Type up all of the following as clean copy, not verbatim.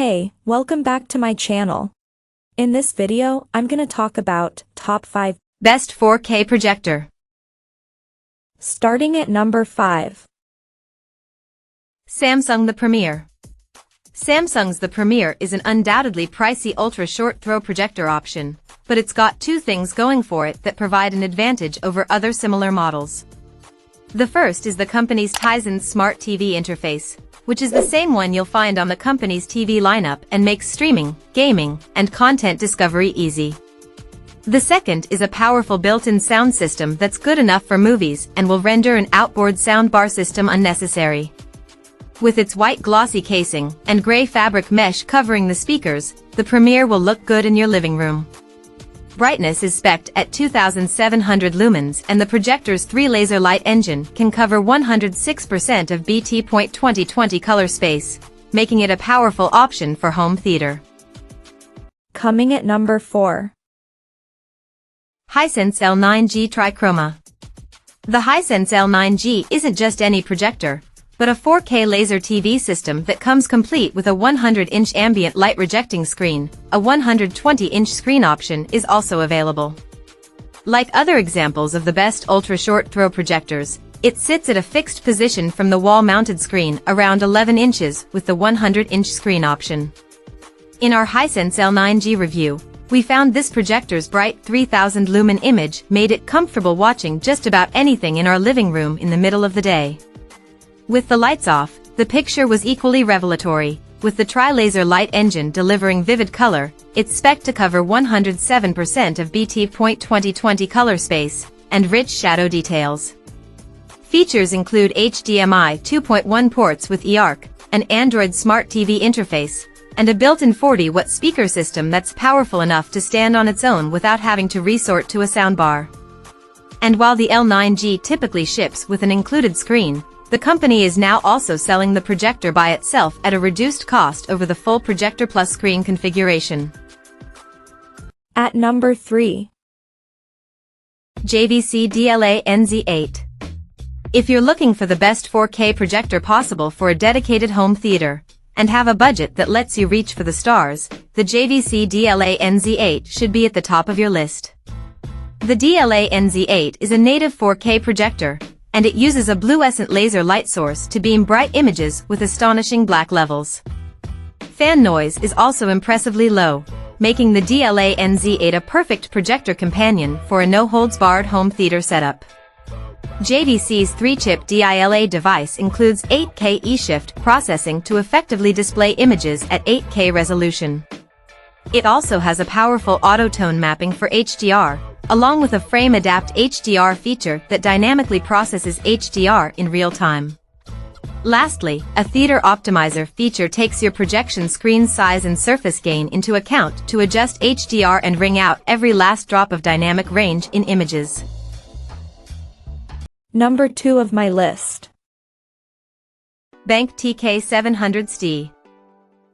Hey, welcome back to my channel. In this video, I'm gonna talk about top 5 best 4K projector. Starting at number 5. Samsung The Premier. Samsung's The Premier is an undoubtedly pricey ultra-short throw projector option, but it's got two things going for it that provide an advantage over other similar models. The first is the company's Hisense Smart TV interface, which is the same one you'll find on the company's TV lineup and makes streaming, gaming, and content discovery easy. The second is a powerful built-in sound system that's good enough for movies and will render an outboard soundbar system unnecessary. With its white glossy casing and gray fabric mesh covering the speakers, the Premier will look good in your living room. Brightness is spec'd at 2700 lumens and the projector's 3-laser light engine can cover 106% of BT.2020 color space, making it a powerful option for home theater. Coming at number 4. HiSense L9G TriChroma. The HiSense L9G isn't just any projector, but a 4K laser TV system that comes complete with a 100-inch ambient light rejecting screen. A 120-inch screen option is also available. Like other examples of the best ultra-short throw projectors, it sits at a fixed position from the wall-mounted screen around 11 inches with the 100-inch screen option. In our HiSense L9G review, we found this projector's bright 3000 lumen image made it comfortable watching just about anything in our living room in the middle of the day. With the lights off, the picture was equally revelatory, with the tri-laser light engine delivering vivid color. It's spec'd to cover 107% of BT.2020 color space, and rich shadow details. Features include HDMI 2.1 ports with eARC, an Android Smart TV interface, and a built-in 40-watt speaker system that's powerful enough to stand on its own without having to resort to a soundbar. And while the L9G typically ships with an included screen, the company is now also selling the projector by itself at a reduced cost over the full Projector Plus screen configuration. At number 3. JVC DLA-NZ8. If you're looking for the best 4K projector possible for a dedicated home theater, and have a budget that lets you reach for the stars, the JVC DLA-NZ8 should be at the top of your list. The DLA-NZ8 is a native 4K projector, and it uses a fluorescent laser light source to beam bright images with astonishing black levels. Fan noise is also impressively low, making the DLA-NZ8 a perfect projector companion for a no-holds-barred home theater setup. JVC's 3-chip DILA device includes 8K eShift processing to effectively display images at 8K resolution. It also has a powerful auto-tone mapping for HDR, along with a frame-adapt HDR feature that dynamically processes HDR in real time. Lastly, a theater optimizer feature takes your projection screen size and surface gain into account to adjust HDR and wring out every last drop of dynamic range in images. Number 2 of my list. BenQ TK700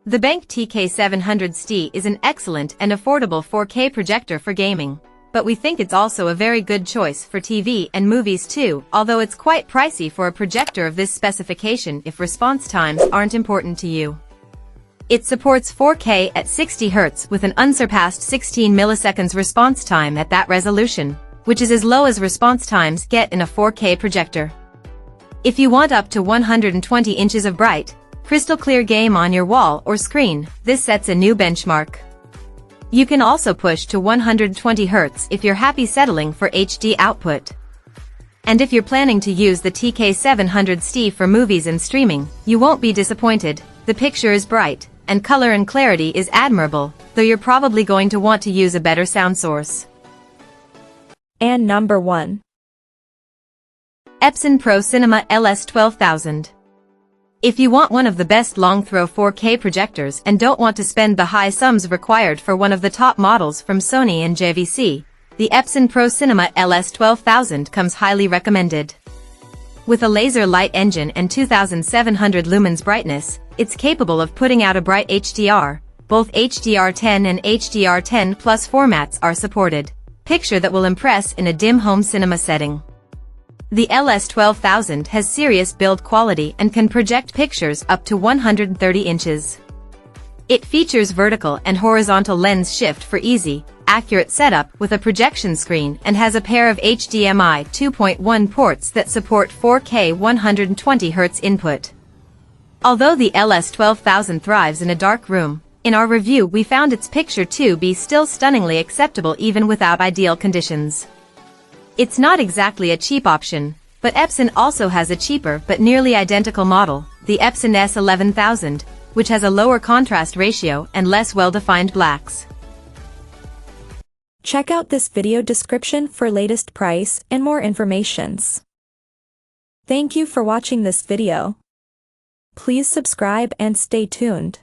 The BenQ TK700 is an excellent and affordable 4K projector for gaming, but we think it's also a very good choice for TV and movies too, although it's quite pricey for a projector of this specification if response times aren't important to you. It supports 4K at 60 Hz with an unsurpassed 16 milliseconds response time at that resolution, which is as low as response times get in a 4K projector. If you want up to 120 inches of bright, crystal clear game on your wall or screen, this sets a new benchmark. You can also push to 120 Hz if you're happy settling for HD output. And if you're planning to use the TK700 for movies and streaming, you won't be disappointed. The picture is bright, and color and clarity is admirable, though you're probably going to want to use a better sound source. And number 1. Epson Pro Cinema LS 12000. If you want one of the best long-throw 4K projectors and don't want to spend the high sums required for one of the top models from Sony and JVC, the Epson Pro Cinema LS 12000 comes highly recommended. With a laser light engine and 2700 lumens brightness, it's capable of putting out a bright HDR. Both HDR10 and HDR10 Plus formats are supported. Picture that will impress in a dim home cinema setting. The LS 12000 has serious build quality and can project pictures up to 130 inches. It features vertical and horizontal lens shift for easy, accurate setup with a projection screen and has a pair of HDMI 2.1 ports that support 4K 120Hz input. Although the LS12000 thrives in a dark room, in our review we found its picture to be still stunningly acceptable even without ideal conditions. It's not exactly a cheap option, but Epson also has a cheaper but nearly identical model, the Epson S11000, which has a lower contrast ratio and less well-defined blacks. Check out this video description for latest price and more informations. Thank you for watching this video. Please subscribe and stay tuned.